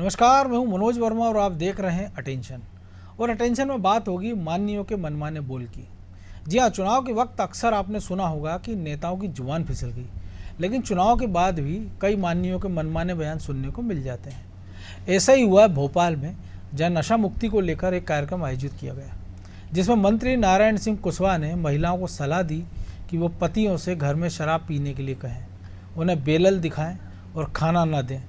नमस्कार, मैं हूं मनोज वर्मा और आप देख रहे हैं अटेंशन। और अटेंशन में बात होगी माननीयों के मनमाने बोल की। जी हाँ, चुनाव के वक्त अक्सर आपने सुना होगा कि नेताओं की जुबान फिसल गई, लेकिन चुनाव के बाद भी कई माननीयों के मनमाने बयान सुनने को मिल जाते हैं। ऐसा ही हुआ भोपाल में, जहाँ नशा मुक्ति को लेकर एक कार्यक्रम आयोजित किया गया, जिसमें मंत्री नारायण सिंह कुशवाहा ने महिलाओं को सलाह दी कि वो पतियों से घर में शराब पीने के लिए कहें, उन्हें बेलल दिखाएं और खाना न दें।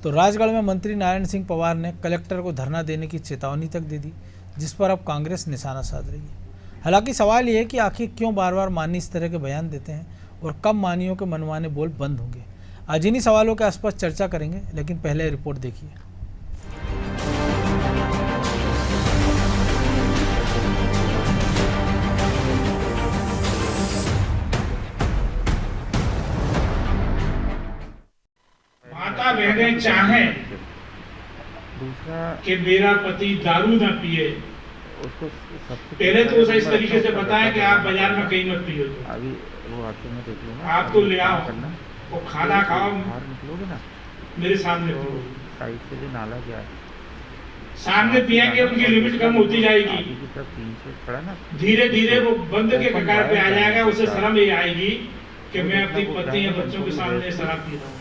तो राजगढ़ में मंत्री नारायण सिंह पवार ने कलेक्टर को धरना देने की चेतावनी तक दे दी, जिस पर अब कांग्रेस निशाना साध रही है। हालांकि सवाल ये है कि आखिर क्यों बार बार माननीय इस तरह के बयान देते हैं और कब माननीयों के मनमाने बोल बंद होंगे। आज इन्हीं सवालों के आसपास चर्चा करेंगे, लेकिन पहले रिपोर्ट देखिए। माता बहनें चाहें कि मेरा पति दारू ना पिए, उसको पहले तो उसे इस तरीके से बताएं कि आप बाजार में कहीं मत पियो। अभी वो आपसे मैं देख लूंगा, आप तो ले आओ, वो खाना खाओ, बाहर निकलोगे ना मेरे सामने पियो। साइड से जो नाला गया है सामने पिएंगे, उनकी लिमिट कम होती जाएगी। आगे की तरफ 3 से खड़ा ना, धीरे धीरे वो बंद के कगार पे आ जाएगा। उसे शर्म ये आएगी कि मैं अपनी पत्नी या बच्चों के सामने शराब पी रहा हूँ।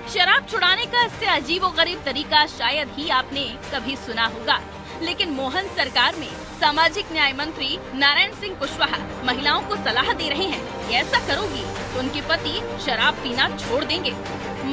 शराब छुड़ाने का इससे अजीबोगरीब तरीका शायद ही आपने कभी सुना होगा, लेकिन मोहन सरकार में सामाजिक न्याय मंत्री नारायण सिंह कुशवाहा महिलाओं को सलाह दे रहे हैं कि ऐसा करोगी तो उनके पति शराब पीना छोड़ देंगे।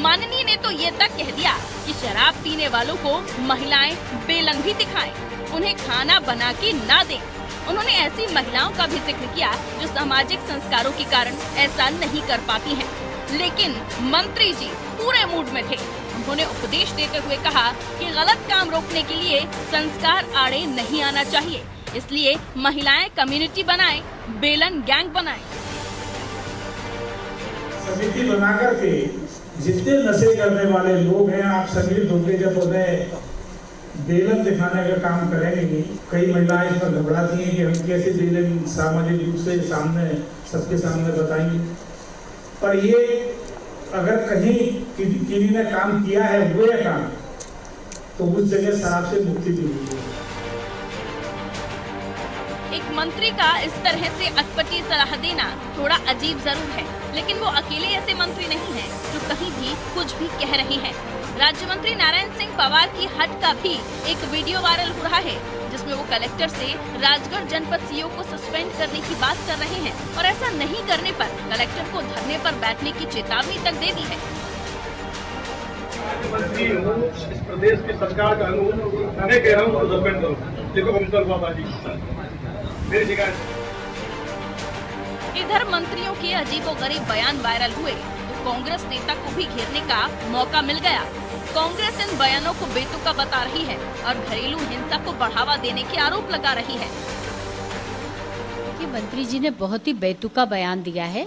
माननीय ने तो ये तक कह दिया कि शराब पीने वालों को महिलाएं बेलन भी दिखाएं, उन्हें खाना बना के ना दें। उन्होंने ऐसी महिलाओं का भी जिक्र किया जो सामाजिक संस्कारों के कारण ऐसा नहीं कर पाती हैं। लेकिन मंत्री जी पूरे मूड में थे। उन्होंने उपदेश देते हुए कहा कि गलत काम रोकने के लिए संस्कार आड़े नहीं आना चाहिए, इसलिए महिलाएं कम्युनिटी बनाएं, बेलन गैंग बनाएं। समिति बना करके जितने नशे करने वाले लोग हैं, आप सभी लोग जब उन्हें बेलन दिखाने का काम करेंगे, कई महिलाएं इस पर घबराती हैं कि हम कैसे बेलन सामाजिक रूप से सामने सबके सामने बताएंगे। पर ये अगर कहीं किसी ने काम किया है वो ये काम, तो उस जगह शराब से मुक्ति भी हुई है। एक मंत्री का इस तरह से अटपटी सलाह देना थोड़ा अजीब जरूर है, लेकिन वो अकेले ऐसे मंत्री नहीं हैं जो कहीं भी कुछ भी कह रहे हैं। राज्य मंत्री नारायण सिंह पवार की हट का भी एक वीडियो वायरल हो रहा है, जिसमें वो कलेक्टर से राजगढ़ जनपद सीओ को सस्पेंड करने की बात कर रहे हैं और ऐसा नहीं करने पर कलेक्टर को धरने पर बैठने की चेतावनी तक दे दी है। मंत्री हूँ, इस प्रदेश की सरकार का हूँ, मैं कह रहा हूँ सस्पेंड करो। देखो कमिश्नर बाबा जी, मेरी शिकायत। इधर मंत्रियों के अजीबोगरीब बयान वायरल हुए तो कांग्रेस नेता को भी घेरने का मौका मिल गया। कांग्रेस इन बयानों को बेतुका बता रही है और घरेलू हिंसा को बढ़ावा देने के आरोप लगा रही है। कि मंत्री जी ने बहुत ही बेतुका बयान दिया है।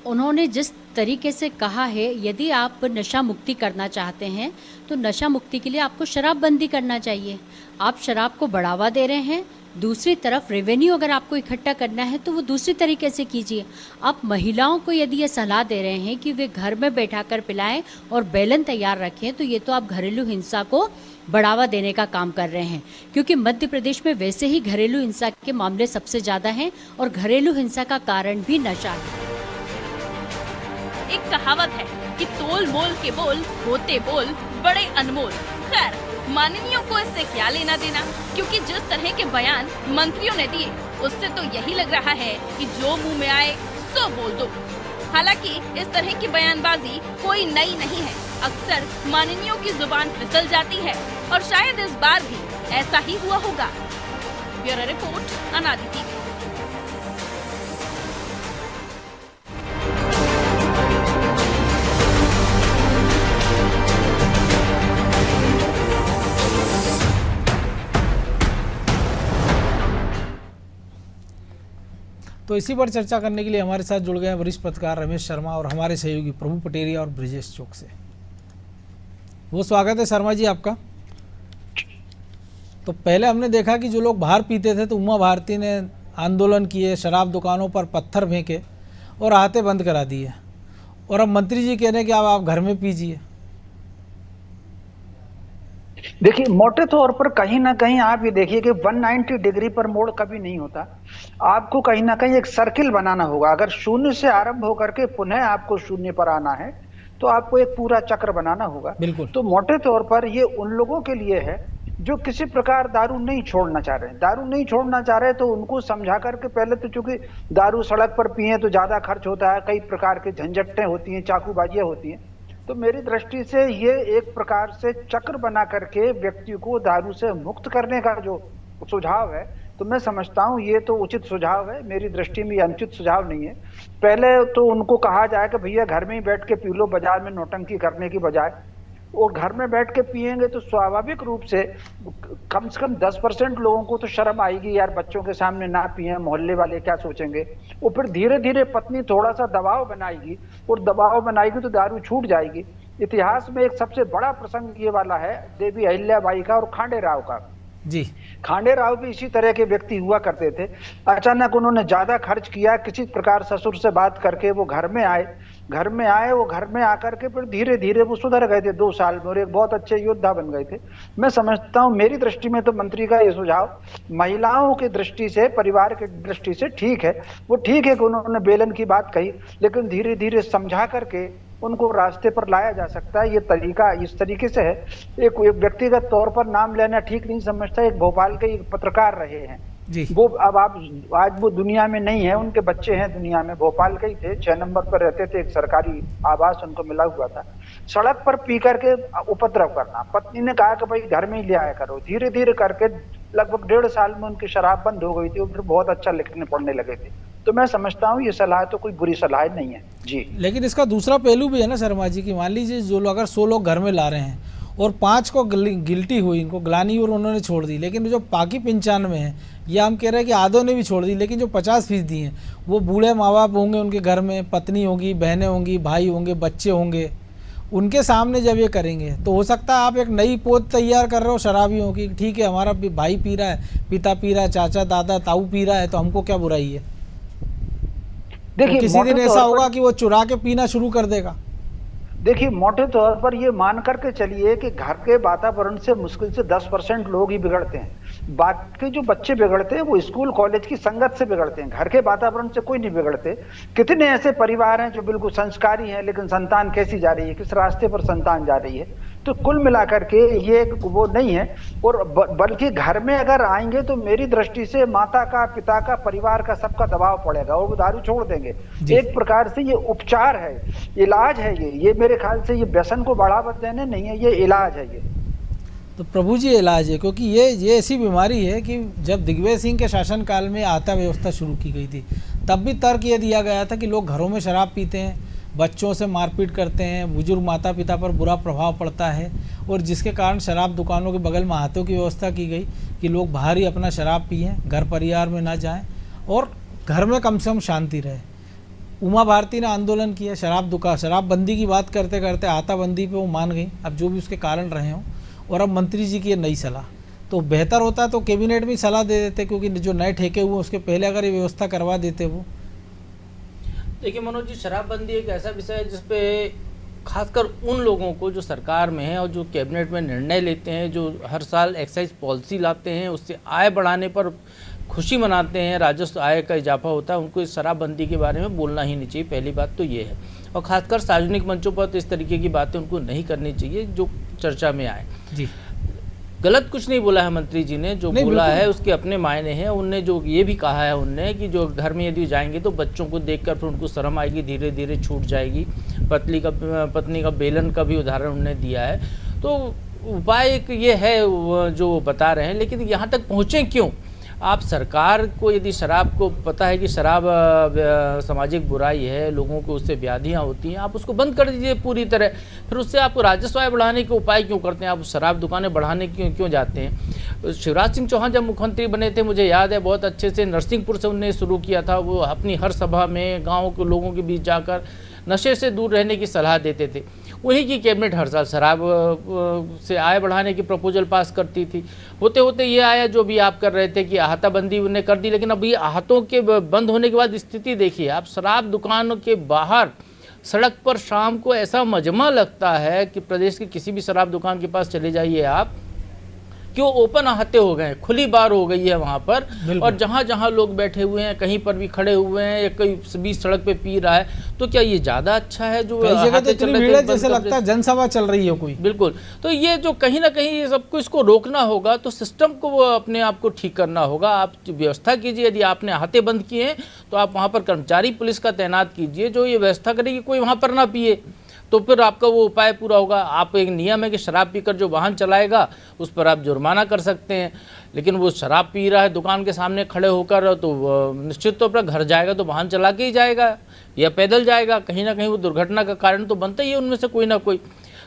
उन्होंने जिस तरीके से कहा है, यदि आप नशा मुक्ति करना चाहते हैं तो नशा मुक्ति के लिए आपको शराबबंदी करना चाहिए। आप शराब को बढ़ावा दे रहे हैं। दूसरी तरफ रेवेन्यू अगर आपको इकट्ठा करना है तो वो दूसरी तरीके से कीजिए। आप महिलाओं को यदि ये सलाह दे रहे हैं कि वे घर में बैठाकर पिलाएं और बेलन तैयार रखें, तो ये तो आप घरेलू हिंसा को बढ़ावा देने का काम कर रहे हैं, क्योंकि मध्य प्रदेश में वैसे ही घरेलू हिंसा के मामले सबसे ज़्यादा हैं और घरेलू हिंसा का कारण भी नशा है। एक कहावत है कि तोल मोल के बोल होते बोल बड़े अनमोल। खैर, माननीयों को इससे क्या लेना देना, क्योंकि जिस तरह के बयान मंत्रियों ने दिए उससे तो यही लग रहा है कि जो मुंह में आए सो बोल दो। हालांकि इस तरह की बयानबाजी कोई नई नहीं है, अक्सर माननीयों की जुबान फिसल जाती है और शायद इस बार भी ऐसा ही हुआ होगा। ब्यूरो रिपोर्ट, अनादि टीवी। तो इसी पर चर्चा करने के लिए हमारे साथ जुड़ गए हैं वरिष्ठ पत्रकार रमेश शर्मा और हमारे सहयोगी प्रभु पटेरिया और ब्रिजेश चौक से। वो स्वागत है शर्मा जी आपका। तो पहले हमने देखा कि जो लोग बाहर पीते थे तो उमा भारती ने आंदोलन किए, शराब दुकानों पर पत्थर फेंके और आहते बंद करा दिए, और अब मंत्री जी कह रहे हैं कि आप घर में पीजिए। देखिए, मोटे तौर पर कहीं ना कहीं आप ये देखिए कि 190 डिग्री पर मोड़ कभी नहीं होता। आपको कहीं ना कहीं एक सर्किल बनाना होगा। अगर शून्य से आरंभ होकर के पुनः आपको शून्य पर आना है तो आपको एक पूरा चक्र बनाना होगा। बिल्कुल। तो मोटे तौर पर ये उन लोगों के लिए है जो किसी प्रकार दारू नहीं छोड़ना चाह रहे हैं। दारू नहीं छोड़ना चाह रहे हैं तो उनको समझा करके, पहले तो चूंकि दारू सड़क पर पिए तो ज्यादा खर्च होता है, कई प्रकार की झंझटें होती हैं, चाकूबाजियां होती हैं। तो मेरी दृष्टि से ये एक प्रकार से चक्र बना करके व्यक्ति को दारू से मुक्त करने का जो सुझाव है, तो मैं समझता हूँ ये तो उचित सुझाव है। मेरी दृष्टि में ये अनुचित सुझाव नहीं है। पहले तो उनको कहा जाए कि भैया घर में ही बैठ के पी लो, बाजार में नौटंकी करने की बजाय। और घर में बैठ के पिएंगे तो स्वाभाविक रूप से कम 10% लोगों को तो शर्म आएगी, यार बच्चों के सामने ना पिए, मोहल्ले वाले क्या सोचेंगे। और फिर धीरे धीरे पत्नी थोड़ा सा दबाव बनाएगी, और दबाव बनाएगी तो दारू छूट जाएगी। इतिहास में एक सबसे बड़ा प्रसंग ये वाला है देवी अहिल्याबाई का और खांडे राव का। जी। खांडे राव भी इसी तरह के व्यक्ति हुआ करते थे। अचानक उन्होंने ज्यादा खर्च किया, किसी प्रकार ससुर से बात करके वो घर में आए। वो घर में आकर के फिर धीरे धीरे वो सुधर गए थे 2 साल में, और एक बहुत अच्छे योद्धा बन गए थे। मैं समझता हूँ, मेरी दृष्टि में तो मंत्री का ये सुझाव महिलाओं की दृष्टि से, परिवार की दृष्टि से ठीक है। वो ठीक है कि उन्होंने बेलन की बात कही, लेकिन धीरे धीरे समझा करके उनको रास्ते पर लाया जा सकता है। ये तरीका इस तरीके से है। एक व्यक्तिगत तौर पर नाम लेना ठीक नहीं समझता। एक भोपाल के एक पत्रकार रहे हैं जी। वो अब आप आज वो दुनिया में नहीं है, उनके बच्चे हैं दुनिया में, भोपाल के ही थे, 6 नंबर पर रहते थे, एक सरकारी आवास उनको मिला हुआ था। सड़क पर पी करके उपद्रव करना, पत्नी ने कहा कि भाई घर में ही ले आया करो। धीरे धीरे करके लगभग 1.5 साल में उनकी शराब बंद हो गई थी, और फिर बहुत अच्छा लिखने पढ़ने लगे थे। तो मैं समझता हूँ ये सलाह तो कोई बुरी सलाह नहीं है जी। लेकिन इसका दूसरा पहलू भी है ना शर्मा जी की, मान लीजिए जो लोग अगर 100 लोग घर में ला रहे हैं और 5 को गिल्टी हुई, इनको ग्लानी और उन्होंने छोड़ दी, लेकिन जो बाकी 95 हैं, या हम कह रहे हैं कि आधों ने भी छोड़ दी, लेकिन जो 50% हैं वो बूढ़े माँ बाप होंगे, उनके घर में पत्नी होगी, बहनें होंगी, भाई होंगे, बच्चे होंगे, उनके सामने जब ये करेंगे तो हो सकता है आप एक नई पोत तैयार कर रहे हो शराबियों की। ठीक है, हमारा भाई पी रहा है, पिता पी रहा है, चाचा दादा ताऊ पी रहा है, तो हमको क्या बुराई है। देखिए, तो किसी दिन ऐसा होगा कि वो चुरा के पीना शुरू कर देगा। देखिए, मोटे तौर पर ये मान करके चलिए कि घर के वातावरण से मुश्किल से 10% लोग ही बिगड़ते हैं। बाकी जो बच्चे बिगड़ते हैं वो स्कूल कॉलेज की संगत से बिगड़ते हैं, घर के वातावरण से कोई नहीं बिगड़ते। कितने ऐसे परिवार हैं जो बिल्कुल संस्कारी हैं, लेकिन संतान कैसी जा रही है, किस रास्ते पर संतान जा रही है। तो कुल मिलाकर के ये वो नहीं है। और बल्कि घर में अगर आएंगे तो मेरी दृष्टि से माता का, पिता का, परिवार का, सबका दबाव पड़ेगा और वो दारू छोड़ देंगे। एक प्रकार से ये उपचार है, इलाज है। ये मेरे ख्याल से ये व्यसन को बढ़ावा देने नहीं है, ये इलाज है। ये तो प्रभु जी इलाज है, क्योंकि ये ऐसी बीमारी है कि जब दिग्विजय सिंह के शासनकाल में आता व्यवस्था शुरू की गई थी, तब भी तर्क ये दिया गया था कि लोग घरों में शराब पीते हैं, बच्चों से मारपीट करते हैं, बुजुर्ग माता पिता पर बुरा प्रभाव पड़ता है, और जिसके कारण शराब दुकानों के बगल में हाथों की व्यवस्था की गई कि लोग बाहर ही अपना शराब पिएं, घर परिवार में ना जाएं और घर में कम से कम शांति रहे। उमा भारती ने आंदोलन किया, शराबबंदी की बात करते करते आताबंदी पे वो मान गई, अब जो भी उसके कारण रहे हों। और अब मंत्री जी की ये नई सलाह, तो बेहतर होता तो कैबिनेट में सलाह दे देते, क्योंकि जो नए ठेके हुए उसके पहले अगर ये व्यवस्था करवा देते वो। देखिए मनोज जी, शराबबंदी एक ऐसा विषय है जिसपे खासकर उन लोगों को जो सरकार में है और जो कैबिनेट में निर्णय लेते हैं, जो हर साल एक्साइज पॉलिसी लाते हैं, उससे आय बढ़ाने पर खुशी मनाते हैं, राजस्व आय का इजाफा होता है, उनको इस शराबबंदी के बारे में बोलना ही नहीं चाहिए। पहली बात तो ये है, और ख़ासकर सार्वजनिक मंचों पर तो इस तरीके की बातें उनको नहीं करनी चाहिए जो चर्चा में आए। जी, गलत कुछ नहीं बोला है मंत्री जी ने, जो बोला है उसके अपने मायने हैं। उनने जो ये भी कहा है उनने कि जो घर में यदि जाएंगे तो बच्चों को देखकर फिर उनको शर्म आएगी, धीरे धीरे छूट जाएगी। पत्नी का बेलन का भी उदाहरण उन्होंने दिया है। तो उपाय एक ये है जो बता रहे हैं, लेकिन यहाँ तक पहुँचें क्यों? आप सरकार को यदि शराब को पता है कि शराब सामाजिक बुराई है, लोगों को उससे व्याधियाँ होती हैं, आप उसको बंद कर दीजिए पूरी तरह। फिर उससे आपको राजस्व आय बढ़ाने के उपाय क्यों करते हैं? आप शराब दुकानें बढ़ाने क्यों जाते हैं? शिवराज सिंह चौहान जब मुख्यमंत्री बने थे, मुझे याद है बहुत अच्छे से, नरसिंहपुर से उन्होंने शुरू किया था। वो अपनी हर सभा में गाँव के लोगों के बीच जाकर नशे से दूर रहने की सलाह देते थे। वहीं की कैबिनेट हर साल शराब से आय बढ़ाने की प्रपोजल पास करती थी। होते होते ये आया जो भी आप कर रहे थे कि आहताबंदी उन्हें कर दी, लेकिन अब ये आहतों के बंद होने के बाद स्थिति देखिए आप। शराब दुकानों के बाहर सड़क पर शाम को ऐसा मजमा लगता है कि प्रदेश के किसी भी शराब दुकान के पास चले जाइए आप, कि वो ओपन अहाते हो गए, खुली बार हो गई है वहाँ पर। बिल्कुल। और जहाँ जहाँ लोग बैठे हुए हैं, कहीं पर भी खड़े हुए हैं या कोई बीच सड़क पे पी रहा है, तो क्या ये ज़्यादा अच्छा है? जो कई जगह तो अहाते इतनी चल रहे भीड़ है थे, जैसे बंद लगता है जनसभा चल रही है कोई। बिल्कुल। तो ये जो कहीं ना कहीं ये सबको इसको रोकना होगा, तो सिस्टम को वो अपने आप को ठीक करना होगा। आप व्यवस्था कीजिए, यदि आपने अहाते बंद किए हैं तो आप वहाँ पर कर्मचारी पुलिस का तैनात कीजिए जो ये व्यवस्था करे कि कोई वहाँ पर ना पिए, तो फिर आपका वो उपाय पूरा होगा। आप एक नियम है कि शराब पीकर जो वाहन चलाएगा उस पर आप जुर्माना कर सकते हैं, लेकिन वो शराब पी रहा है दुकान के सामने खड़े होकर, तो निश्चित तौर पर घर जाएगा तो वाहन चला के ही जाएगा या पैदल जाएगा, कहीं ना कहीं वो दुर्घटना का कारण तो बनता ही है उनमें से कोई ना कोई।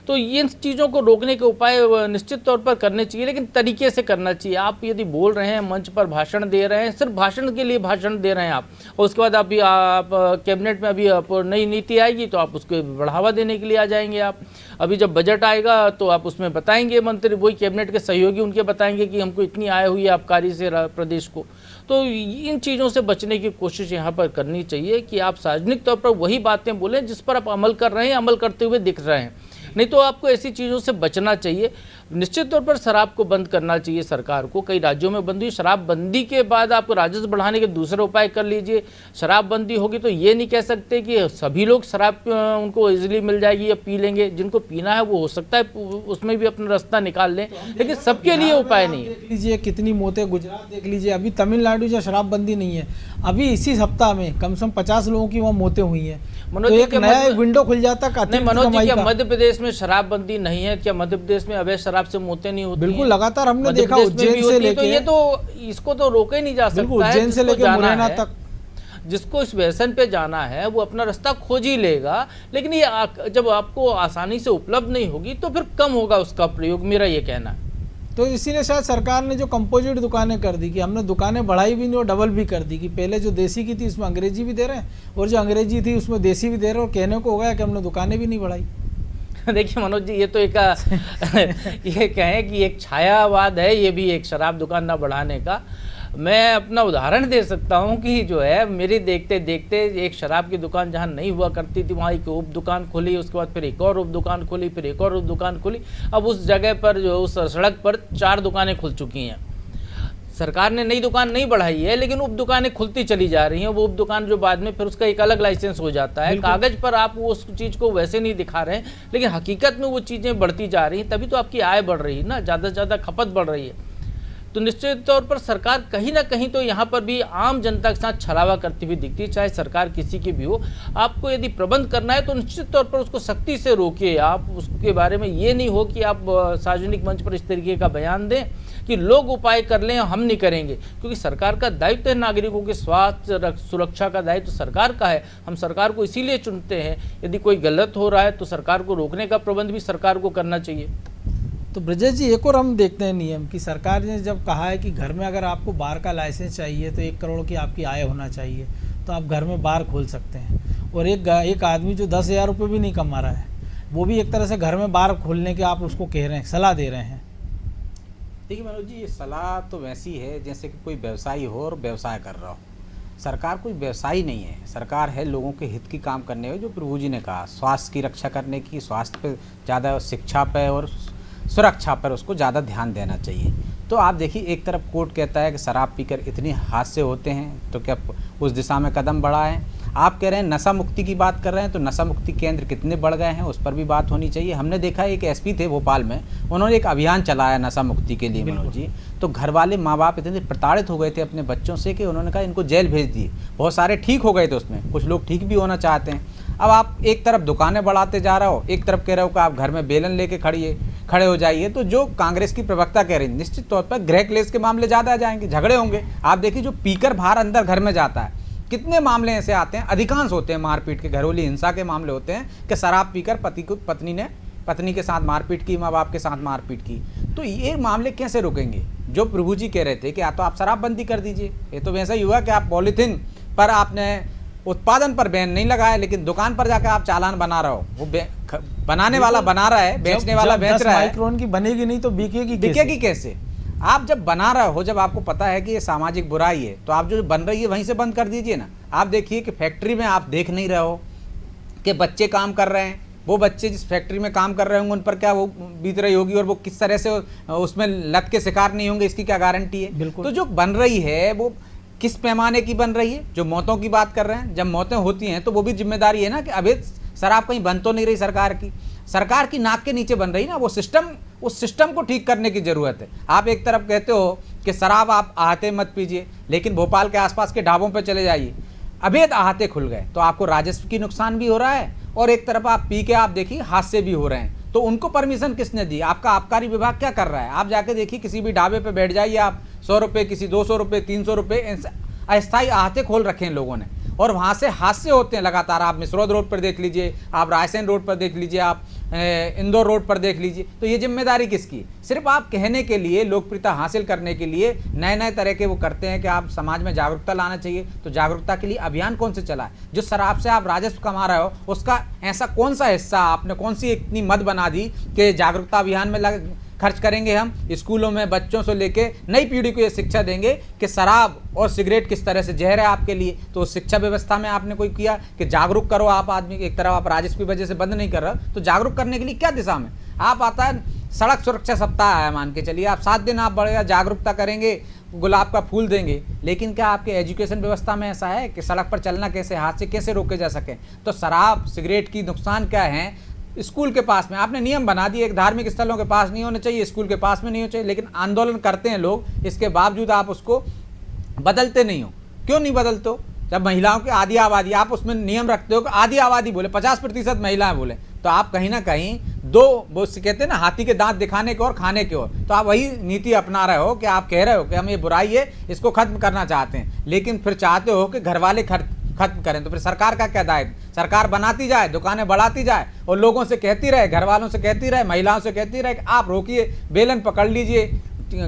तो इन चीज़ों को रोकने के उपाय निश्चित तौर पर करने चाहिए, लेकिन तरीके से करना चाहिए। आप यदि बोल रहे हैं, मंच पर भाषण दे रहे हैं, सिर्फ भाषण के लिए भाषण दे रहे हैं आप, और उसके बाद अभी आप कैबिनेट में अभी आप नई नीति आएगी तो आप उसको बढ़ावा देने के लिए आ जाएंगे। आप अभी जब बजट आएगा तो आप उसमें बताएंगे, मंत्री वही कैबिनेट के सहयोगी उनके बताएंगे कि हमको इतनी आय हुई है आबकारी से प्रदेश को। तो इन चीज़ों से बचने की कोशिश यहाँ पर करनी चाहिए कि आप सार्वजनिक तौर पर वही बातें बोलें जिस पर आप अमल कर रहे हैं, अमल करते हुए दिख रहे हैं। नहीं तो आपको ऐसी चीज़ों से बचना चाहिए। निश्चित तौर पर शराब को बंद करना चाहिए सरकार को। कई राज्यों में बंद हुई, शराब बंदी के बाद आपको राजस्व बढ़ाने के दूसरे उपाय कर लीजिए। शराब बंदी होगी तो ये नहीं कह सकते कि सभी लोग शराब उनको इजीली मिल जाएगी या पी लेंगे। जिनको पीना है वो हो सकता है उसमें भी अपना रास्ता निकाल लें, लेकिन सबके लिए उपाय नहीं है। देख लीजिए कितनी मौतें, गुजरात देख लीजिए, अभी तमिलनाडु जो शराबबंदी नहीं है, अभी इसी सप्ताह में कम से कम 50 लोगों की वहाँ मौतें हुई हैं। मनोज तो जी, एक क्या नया विंडो खुल जाता है नहीं मनोज जी, क्या मध्य प्रदेश में शराबबंदी नहीं है? क्या मध्य प्रदेश में अवैध शराब से मौतें नहीं होती? बिल्कुल, लगातार हमने मध्य देखा प्रदेश में भी उज्जैन से होती है, तो लेके, ये तो इसको तो रोका ही नहीं जा बिल्कुल सकता है। उज्जैन से जिसको लेके जाना मुरैना है, तक, जिसको इस व्यसन पे जाना है वो अपना रास्ता खोज ही लेगा। लेकिन ये जब आपको आसानी से उपलब्ध नहीं होगी तो फिर कम होगा उसका प्रयोग, मेरा ये कहना है। तो इसीलिए शायद सरकार ने जो कंपोजिट दुकानें कर दी, कि हमने दुकानें बढ़ाई भी नहीं और डबल भी कर दी, कि पहले जो देसी की थी उसमें अंग्रेजी भी दे रहे हैं और जो अंग्रेजी थी उसमें देसी भी दे रहे हैं, और कहने को हो गया कि हमने दुकानें भी नहीं बढ़ाई। देखिए मनोज जी, ये तो एक ये कहें कि एक छायावाद है ये भी, एक शराब दुकान ना बढ़ाने का। मैं अपना उदाहरण दे सकता हूँ कि जो है मेरी देखते देखते एक शराब की दुकान जहाँ नहीं हुआ करती थी वहाँ एक उप दुकान खोली, उसके बाद फिर एक और उप दुकान खोली, फिर एक और उप दुकान खोली। अब उस जगह पर जो उस सड़क पर 4 दुकानें खुल चुकी हैं। सरकार ने नई दुकान नहीं बढ़ाई है, लेकिन उप दुकानें खुलती चली जा रही हैं। वो उप दुकान जो बाद में फिर उसका एक अलग लाइसेंस हो जाता है। कागज पर आप वो उस चीज़ को वैसे नहीं दिखा रहे हैं, लेकिन हकीकत में वो चीज़ें बढ़ती जा रही हैं, तभी तो आपकी आय बढ़ रही है ना, ज़्यादा से ज़्यादा खपत बढ़ रही है। तो निश्चित तौर पर सरकार कहीं ना कहीं तो यहाँ पर भी आम जनता के साथ छलावा करती हुई दिखती है, चाहे सरकार किसी की भी हो। आपको यदि प्रबंध करना है तो निश्चित तौर पर उसको सख्ती से रोकिए। आप उसके बारे में ये नहीं हो कि आप सार्वजनिक मंच पर इस तरीके का बयान दें कि लोग उपाय कर लें, हम नहीं करेंगे, क्योंकि सरकार का दायित्व है नागरिकों के स्वास्थ्य सुरक्षा का दायित्व सरकार का है। हम सरकार को इसीलिए चुनते हैं। यदि कोई गलत हो रहा है तो सरकार को रोकने का प्रबंध भी सरकार को करना चाहिए। तो ब्रजेश जी, एक और हम देखते हैं नियम कि सरकार ने जब कहा है कि घर में अगर आपको बार का लाइसेंस चाहिए तो 1 करोड़ की आपकी आय होना चाहिए, तो आप घर में बार खोल सकते हैं। और एक आदमी जो 10,000 रुपये भी नहीं कमा रहा है, वो भी एक तरह से घर में बार खोलने के आप उसको कह रहे हैं, सलाह दे रहे हैं। देखिए मनोज जी, ये सलाह तो वैसी है जैसे कि कोई व्यवसायी हो और व्यवसाय कर रहा हो। सरकार कोई व्यवसायी नहीं है, सरकार है लोगों के हित की काम करने में। जो प्रभु जी ने कहा, स्वास्थ्य की रक्षा करने की, स्वास्थ्य पे ज़्यादा, शिक्षा पे और सुरक्षा पर उसको ज़्यादा ध्यान देना चाहिए। तो आप देखिए, एक तरफ कोर्ट कहता है कि शराब पीकर इतने हादसे होते हैं, तो क्या उस दिशा में कदम बढ़ा है? आप कह रहे हैं नशा मुक्ति की बात कर रहे हैं, तो नशा मुक्ति केंद्र कितने बढ़ गए हैं उस पर भी बात होनी चाहिए। हमने देखा एक एसपी थे भोपाल में, उन्होंने एक अभियान चलाया नशा मुक्ति के लिए मनोज जी। तो घर वाले माँ बाप इतने प्रताड़ित हो गए थे अपने बच्चों से कि उन्होंने कहा इनको जेल भेज दिए। बहुत सारे ठीक हो गए थे उसमें, कुछ लोग ठीक भी होना चाहते हैं। अब आप एक तरफ दुकानें बढ़ाते जा रहे हो, एक तरफ कह रहे हो कि आप घर में बेलन लेके खड़े हो जाइए। तो जो कांग्रेस की प्रवक्ता कह रही है, निश्चित तौर पर गृह क्लेश के मामले ज़्यादा आ जाएंगे, झगड़े होंगे। आप देखिए, जो पीकर बाहर अंदर घर में जाता है, कितने मामले ऐसे आते हैं, अधिकांश होते हैं मारपीट के, घरेलू हिंसा के मामले होते हैं कि शराब पीकर पत्नी के साथ मारपीट की, माँ बाप के साथ मारपीट की। तो ये मामले कैसे रुकेंगे? जो प्रभु जी कह रहे थे कि या तो आप शराबबंदी कर दीजिए, ये तो वैसा ही हुआ कि आप पॉलीथीन पर आपने उत्पादन पर बैन नहीं लगाया, लेकिन दुकान पर जाकर आप चालान बना रहे हो। वो बनाने वाला बना रहा है, बेचने वाला बेच रहा है। माइक्रोन की बनेगी नहीं तो बिकेगी कैसे? आप जब बना रहे हो, जब आपको पता है कि ये सामाजिक बुराई है, तो आप जो बन रही है वहीं से बंद कर दीजिए ना। आप देखिए कि फैक्ट्री में आप देख नहीं रहे हो कि बच्चे काम कर रहे हैं, वो बच्चे जिस फैक्ट्री में काम कर रहे होंगे उन पर क्या वो बीत रही होगी और वो किस तरह से उसमें लत के शिकार नहीं होंगे, इसकी क्या गारंटी है। तो जो बन रही है वो किस पैमाने की बन रही है। जो मौतों की बात कर रहे हैं, जब मौतें होती हैं तो वो भी जिम्मेदारी है ना कि अभी शराब कहीं बंद तो नहीं रही सरकार की नाक के नीचे बन रही ना। वो उस सिस्टम को ठीक करने की जरूरत है। आप एक तरफ कहते हो कि शराब आप आहते मत पीजिए, लेकिन भोपाल के आसपास के ढाबों पर चले जाइए, अवैध आहते खुल गए, तो आपको राजस्व की नुकसान भी हो रहा है और एक तरफ आप पी के आप देखिए हादसे भी हो रहे हैं। तो उनको परमिशन किसने दी? आपका आबकारी विभाग क्या कर रहा है? आप जाके देखिए किसी भी ढाबे पे बैठ जाइए आप, 100 रुपये, किसी 200 रुपये, 300 रुपये अस्थायी आहते खोल रखे हैं लोगों ने, और वहाँ से हादसे होते हैं लगातार। आप मिसरौद रोड पर देख लीजिए, आप रायसेन रोड पर देख लीजिए, आप इंदौर रोड पर देख लीजिए। तो ये जिम्मेदारी किसकी? सिर्फ आप कहने के लिए, लोकप्रियता हासिल करने के लिए नए नए तरह के वो करते हैं कि आप समाज में जागरूकता लाना चाहिए। तो जागरूकता के लिए अभियान कौन से चला है? जो शराब से आप राजस्व कमा रहे हो उसका ऐसा कौन सा हिस्सा आपने, कौन सी इतनी मद बना दी कि जागरूकता अभियान में खर्च करेंगे? हम स्कूलों में बच्चों से लेके नई पीढ़ी को ये शिक्षा देंगे कि शराब और सिगरेट किस तरह से जहर है आपके लिए। तो शिक्षा व्यवस्था में आपने कोई किया कि जागरूक करो आप आदमी। एक तरफ आप राजस्व की वजह से बंद नहीं कर रहे, तो जागरूक करने के लिए क्या दिशा में आप आता है? सड़क सुरक्षा सप्ताह है, मान के चलिए आप 7 दिन आप बढ़ेगा जागरूकता करेंगे, गुलाब का फूल देंगे, लेकिन क्या आपके एजुकेशन व्यवस्था में ऐसा है कि सड़क पर चलना कैसे, हादसे कैसे रोके जा सके? तो शराब सिगरेट की नुकसान क्या है? स्कूल के पास में आपने नियम बना दिए, एक धार्मिक स्थलों के पास नहीं होने चाहिए, स्कूल के पास में नहीं होना चाहिए, लेकिन आंदोलन करते हैं लोग, इसके बावजूद आप उसको बदलते नहीं हो। क्यों नहीं बदलते हो? जब महिलाओं की आधी आबादी, आप उसमें नियम रखते हो कि आधी आबादी बोले, 50% महिलाएं बोले, तो आप कहीं ना कहीं वो कहते हैं ना हाथी के दांत दिखाने के और खाने के और, तो आप वही नीति अपना रहे हो कि आप कह रहे हो कि हम ये बुराई है इसको खत्म करना चाहते हैं, लेकिन फिर चाहते हो कि घर वाले खत्म करें। तो फिर सरकार का क्या दायित्व? सरकार बनाती जाए, दुकानें बढ़ाती जाए और लोगों से कहती रहे, घर वालों से कहती रहे, महिलाओं से कहती रहे कि आप रोकिए, बेलन पकड़ लीजिए,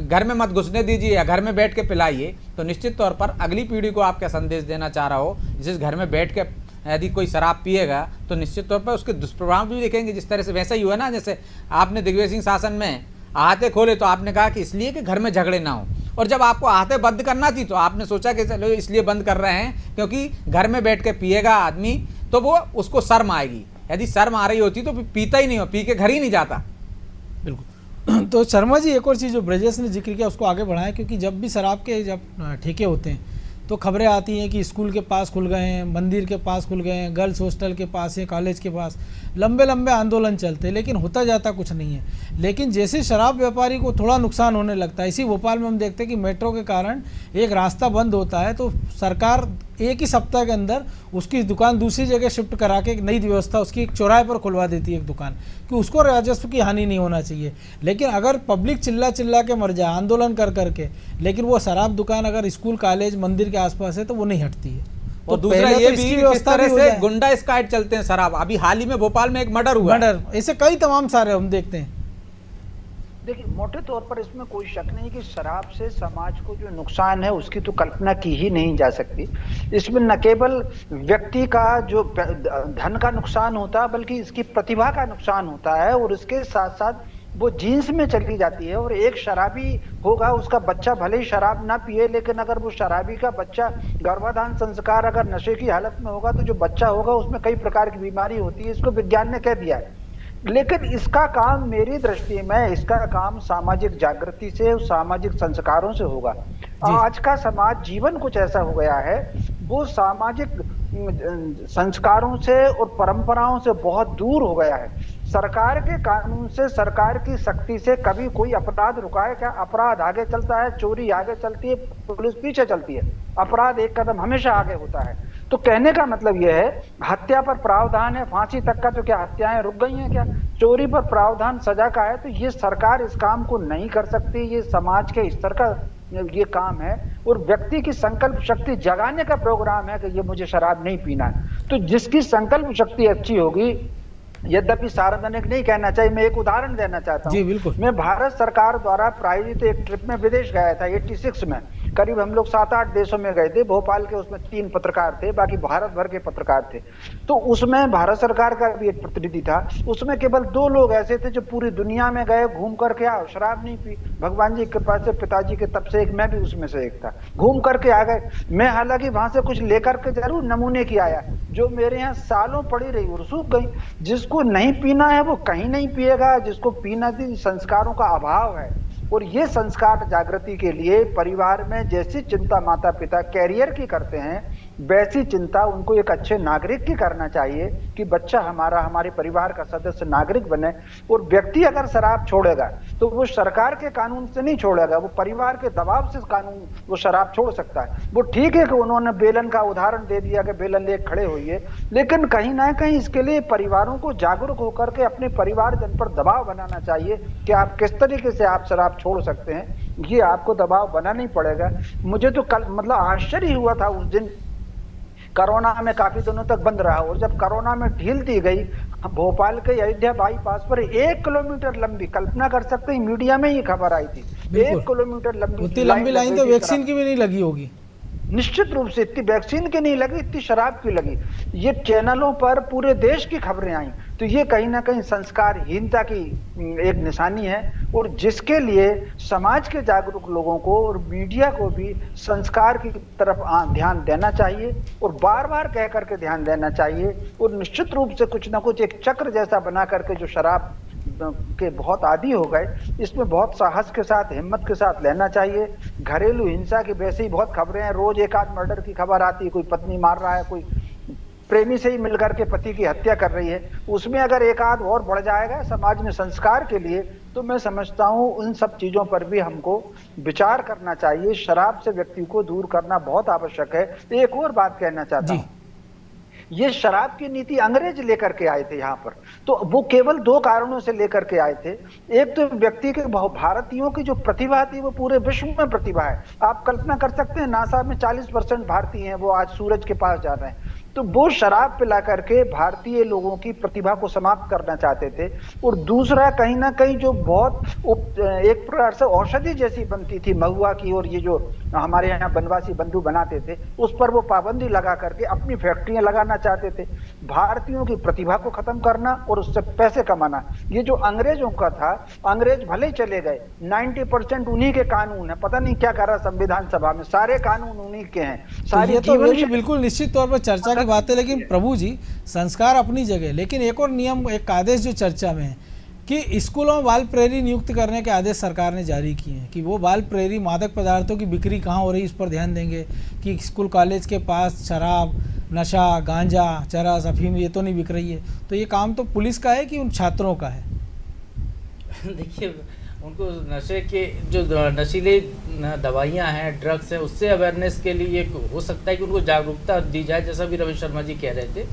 घर में मत घुसने दीजिए या घर में बैठ के पिलाइए। तो निश्चित तौर पर अगली पीढ़ी को आप क्या संदेश देना चाह रहा हो? जिस घर में बैठ के यदि कोई शराब पिएगा तो निश्चित तौर पर उसके दुष्प्रभाव भी देखेंगे। जिस तरह से वैसा ही हुआ ना, जैसे आपने दिग्विजय सिंह शासन में आहते खोले तो आपने कहा कि इसलिए कि घर में झगड़े ना हो, और जब आपको आहते बंद करना थी तो आपने सोचा कि चलो इसलिए बंद कर रहे हैं क्योंकि घर में बैठ के पिएगा आदमी तो वो उसको शर्म आएगी। यदि शर्म आ रही होती तो पीता ही नहीं हो, पी के घर ही नहीं जाता। बिल्कुल। तो शर्मा जी, एक और चीज़ जो ब्रजेश ने जिक्र किया उसको आगे बढ़ाएं, क्योंकि जब भी शराब के ठेके होते हैं तो खबरें आती हैं कि स्कूल के पास खुल गए हैं, मंदिर के पास खुल गए हैं, गर्ल्स हॉस्टल के पास है, कॉलेज के पास, लंबे लंबे आंदोलन चलते हैं, लेकिन होता जाता कुछ नहीं है। लेकिन जैसे शराब व्यापारी को थोड़ा नुकसान होने लगता है, इसी भोपाल में हम देखते हैं कि मेट्रो के कारण एक रास्ता बंद होता है तो सरकार एक ही सप्ताह के अंदर उसकी दुकान दूसरी जगह शिफ्ट करा के एक नई व्यवस्था उसकी एक चौराहे पर खुलवा देती है एक दुकान, कि उसको राजस्व की हानि नहीं होना चाहिए। लेकिन अगर पब्लिक चिल्ला चिल्ला के मर जाए आंदोलन कर करके, लेकिन वो शराब दुकान अगर स्कूल कॉलेज मंदिर के आसपास है तो वो नहीं हटती है। और दूसरा ये भी किस तरह से गुंडा स्क्वाड चलते हैं शराब। अभी हाल ही में भोपाल में एक मर्डर हुआ, ऐसे कई तमाम सारे हम देखते हैं। देखिए, मोटे तौर पर इसमें कोई शक नहीं कि शराब से समाज को जो नुकसान है उसकी तो कल्पना की ही नहीं जा सकती। इसमें न केवल व्यक्ति का जो धन का नुकसान होता है बल्कि इसकी प्रतिभा का नुकसान होता है, और इसके साथ साथ वो जीन्स में चली जाती है। और एक शराबी होगा, उसका बच्चा भले ही शराब ना पिए, लेकिन अगर वो शराबी का बच्चा गर्भाधान संस्कार अगर नशे की हालत में होगा तो जो बच्चा होगा उसमें कई प्रकार की बीमारी होती है। इसको विज्ञान ने कह दिया है। लेकिन इसका काम, मेरी दृष्टि में इसका काम सामाजिक जागृति से, सामाजिक संस्कारों से होगा। आज का समाज जीवन कुछ ऐसा हो गया है, वो सामाजिक संस्कारों से और परंपराओं से बहुत दूर हो गया है। सरकार के कानून से, सरकार की सख्ती से कभी कोई अपराध रुका है क्या? अपराध आगे चलता है, चोरी आगे चलती है, पुलिस पीछे चलती है, अपराध एक कदम हमेशा आगे होता है। तो कहने का मतलब यह है, हत्या पर प्रावधान है फांसी तक का, तो क्या हत्याएं रुक गई हैं क्या? चोरी पर प्रावधान सजा का है, तो ये सरकार इस काम को नहीं कर सकती। ये समाज के स्तर का ये काम है, और व्यक्ति की संकल्प शक्ति जगाने का प्रोग्राम है कि ये मुझे शराब नहीं पीना है। तो जिसकी संकल्प शक्ति अच्छी होगी, यद्यपि सार्वजनिक नहीं कहना चाहिए, मैं एक उदाहरण देना चाहता हूँ। बिल्कुल। मैं भारत सरकार द्वारा प्रायोजित एक ट्रिप में विदेश गया था 86 में। करीब हम लोग 7-8 देशों में गए थे। भोपाल के उसमें 3 पत्रकार थे, बाकी भारत भर के पत्रकार थे। तो उसमें भारत सरकार का भी एक प्रतिनिधि था। उसमें केवल 2 लोग ऐसे थे जो पूरी दुनिया में गए, घूम करके आओ, शराब नहीं पी। भगवान जी की कृपा से पिताजी के तब से एक, मैं भी उसमें से एक था, घूम करके आ गए। मैं हालांकि वहां से कुछ लेकर के जरूर नमूने की आया, जो मेरे यहाँ सालों पड़ी रही और सूख गई। जिसको नहीं पीना है वो कहीं नहीं पिएगा, जिसको पीना थी, संस्कारों का अभाव है। और ये संस्कार जागृति के लिए परिवार में जैसी चिंता माता पिता कैरियर की करते हैं, वैसी चिंता उनको एक अच्छे नागरिक की करना चाहिए कि बच्चा हमारा, हमारे परिवार का सदस्य नागरिक बने। और व्यक्ति अगर शराब छोड़ेगा तो वो सरकार के कानून से नहीं छोड़ेगा, वो परिवार के दबाव से कानून वो शराब छोड़ सकता है। वो ठीक है कि उन्होंने बेलन का उदाहरण दे दिया कि बेलन ले खड़े होइए, लेकिन कहीं ना कहीं इसके लिए परिवारों को जागरूक होकर के अपने परिवारजन पर दबाव बनाना चाहिए कि आप किस तरीके से आप शराब छोड़ सकते हैं। ये आपको दबाव बनाना ही पड़ेगा। मुझे तो कल मतलब आश्चर्य हुआ था उस दिन, कोरोना में काफी दिनों तक बंद रहा, और जब कोरोना में ढील दी गई, भोपाल के अयोध्या बाईपास पर 1 किलोमीटर लंबी, कल्पना कर सकते हैं, मीडिया में ही खबर आई थी, 1 किलोमीटर लंबी, उतनी लंबी लाइन तो वैक्सीन की भी नहीं लगी होगी। निश्चित रूप से इतनी वैक्सीन की नहीं लगी, इतनी शराब की लगी। ये चैनलों पर पूरे देश की खबरें आई, तो ये कहीं ना कहीं संस्कारहीनता की एक निशानी है। और जिसके लिए समाज के जागरूक लोगों को और मीडिया को भी संस्कार की तरफ ध्यान देना चाहिए, और बार बार कह करके ध्यान देना चाहिए। और निश्चित रूप से कुछ ना कुछ एक चक्र जैसा बना करके जो शराब के बहुत आदी हो गए, इसमें बहुत साहस के साथ, हिम्मत के साथ लेना चाहिए। घरेलू हिंसा की वैसे ही बहुत खबरें हैं, रोज एक आध मर्डर की खबर आती है, कोई पत्नी मार रहा है, कोई प्रेमी से ही मिलकर के पति की हत्या कर रही है। उसमें अगर एक आध और बढ़ जाएगा समाज में संस्कार के लिए, तो मैं समझता हूँ उन सब चीजों पर भी हमको विचार करना चाहिए। शराब से व्यक्ति को दूर करना बहुत आवश्यक है। एक और बात कहना चाहता हूँ, ये शराब की नीति अंग्रेज लेकर के आए थे यहाँ पर, तो वो केवल 2 कारणों से लेकर के आए थे। एक तो व्यक्ति के, भारतीयों की जो प्रतिभा थी वो पूरे विश्व में प्रतिभा है। आप कल्पना कर सकते हैं, नासा में 40% भारतीय हैं, वो आज सूरज के पास जा रहे हैं। तो वो शराब पिला करके भारतीय लोगों की प्रतिभा को समाप्त करना चाहते थे। और दूसरा, कहीं ना कहीं जो बहुत एक प्रकार से औषधि जैसी बनती थी महुआ की, और ये जो हमारे यहाँ बनवासी बंधु बनाते थे, उस पर वो पाबंदी लगा करके अपनी फैक्ट्रियां लगाना चाहते थे। भारतीयों की प्रतिभा को खत्म करना और उससे पैसे कमाना, ये जो अंग्रेजों का था, अंग्रेज भले ही चले गए, 90% उन्हीं के कानून है। पता नहीं क्या कर रहा संविधान सभा में, सारे कानून उन्हीं के हैं। सारी तो ये तो बिल्कुल निश्चित तौर पर चर्चा की बात है। लेकिन प्रभु जी, संस्कार अपनी जगह, लेकिन एक और नियम, एक आदेश जो चर्चा में है कि स्कूलों में बाल प्रेरी नियुक्त करने के आदेश सरकार ने जारी किए हैं कि वो बाल प्रेरी मादक पदार्थों की बिक्री कहाँ हो रही है, इस पर ध्यान देंगे कि स्कूल कॉलेज के पास शराब, नशा, गांजा, चरस, अफीम ये तो नहीं बिक रही है। तो ये काम तो पुलिस का है कि उन छात्रों का है? देखिए, उनको नशे के जो नशीले दवाइयाँ हैं, ड्रग्स हैं, उससे अवेयरनेस के लिए हो सकता है कि उनको जागरूकता दी जाए, जैसा भी रवि शर्मा जी कह रहे थे।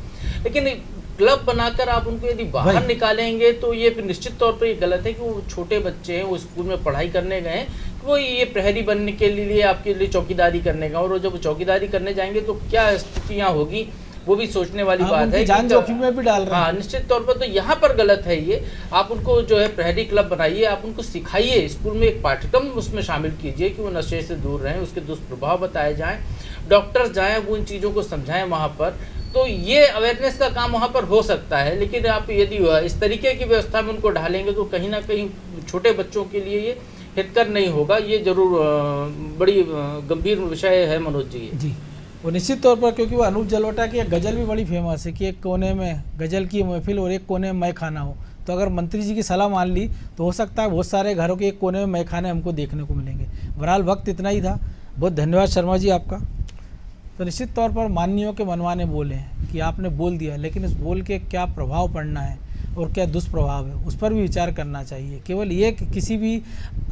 लेकिन क्लब बनाकर आप उनको यदि बाहर निकालेंगे तो ये निश्चित तौर पर ये गलत है कि वो छोटे बच्चे हैं, वो स्कूल में पढ़ाई करने गए हैं, वो ये प्रहरी बनने के लिए आपके लिए चौकीदारी करने गए, और जब चौकीदारी करने जाएंगे तो क्या स्थितियाँ होगी, वो भी सोचने वाली बात है। जान जोखिम में भी डाल रहे हैं। हाँ, निश्चित तौर पर तो यहाँ पर गलत है ये। आप उनको जो है प्रहरी क्लब बनाइए, आप उनको सिखाइए, स्कूल में एक पाठ्यक्रम उसमें शामिल कीजिए कि वो नशे से दूर रहें, उसके दुष्प्रभाव बताए जाएं, डॉक्टर्स जाएं, वो इन चीज़ों को समझाएं वहाँ पर, तो ये अवेयरनेस का काम वहाँ पर हो सकता है। लेकिन आप यदि इस तरीके की व्यवस्था में उनको ढालेंगे तो कहीं ना कहीं छोटे बच्चों के लिए ये हितकर नहीं होगा। ये जरूर बड़ी गंभीर विषय है मनोज जी। वो निश्चित तौर पर, क्योंकि वो अनूप जलोटा की एक गज़ल भी बड़ी फेमस है कि एक कोने में गज़ल की महफिल और एक कोने में मैं खाना हो। तो अगर मंत्री जी की सलाह मान ली तो हो सकता है बहुत सारे घरों के एक कोने में मैं खाने हमको देखने को मिलेंगे। बहरहाल वक्त इतना ही था, बहुत धन्यवाद शर्मा जी आपका। तो निश्चित तौर पर माननीयों के मनवाने बोले हैं कि आपने बोल दिया, लेकिन इस बोल के क्या प्रभाव पड़ना है और क्या दुष्प्रभाव है, उस पर भी विचार करना चाहिए। केवल ये कि किसी भी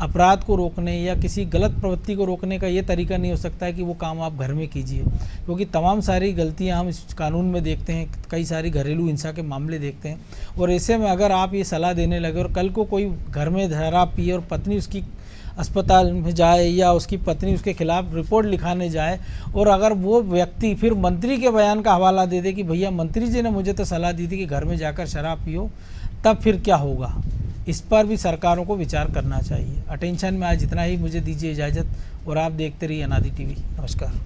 अपराध को रोकने या किसी गलत प्रवृत्ति को रोकने का ये तरीका नहीं हो सकता है कि वो काम आप घर में कीजिए, क्योंकि तमाम सारी गलतियां हम इस कानून में देखते हैं, कई सारी घरेलू हिंसा के मामले देखते हैं। और ऐसे में अगर आप ये सलाह देने लगे और कल को कोई घर में शराब पिए और पत्नी उसकी अस्पताल में जाए या उसकी पत्नी उसके खिलाफ रिपोर्ट लिखाने जाए, और अगर वो व्यक्ति फिर मंत्री के बयान का हवाला दे दे कि भैया मंत्री जी ने मुझे तो सलाह दी थी कि घर में जाकर शराब पियो, तब फिर क्या होगा, इस पर भी सरकारों को विचार करना चाहिए। अटेंशन में आज इतना ही, मुझे दीजिए इजाज़त और आप देखते रहिए अनादि टीवी। नमस्कार।